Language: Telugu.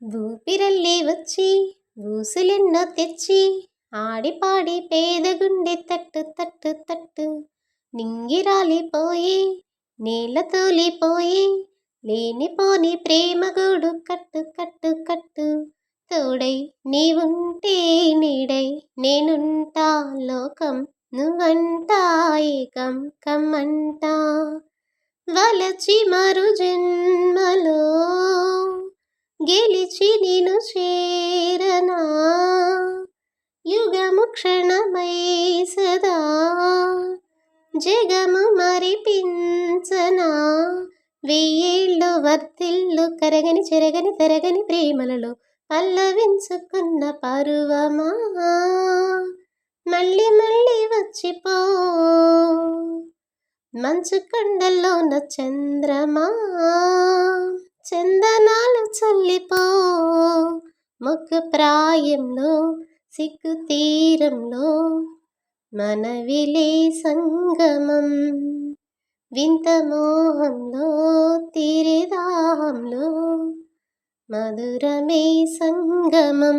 ఊపిరల్లే వచ్చి ఊసులెన్నో తెచ్చి ఆడిపాడి పేదగుండె తట్టు తట్టు తట్టు నింగిరాలిపోయి నేల తోలిపోయి లేనిపోని ప్రేమ గూడు కట్టు కట్టు కట్టు తోడై నీవుంటే నీడై నేనుంటా లోకం నువ్వంటా ఏకం కమ్మంటా వలచి మరు జన్మలో గెలిచి నిను చేరనా యుగము క్షణమై సదా జగము మరిపించనా వెయ్యేళ్ళు వర్తిల్లు కరగని చెరగని తరగని ప్రేమలలో పల్లవించుకున్న పరువమా మళ్ళీ మళ్ళీ వచ్చిపో మంచు కొండల్లోన చంద్రమా చందనాలు చల్లిపో మొక్క ప్రాయంలో సిగ్గు తీరంలో మనవిలే సంగమం వింత మోహంలో తీరేదాహంలో మధురమే సంగమం.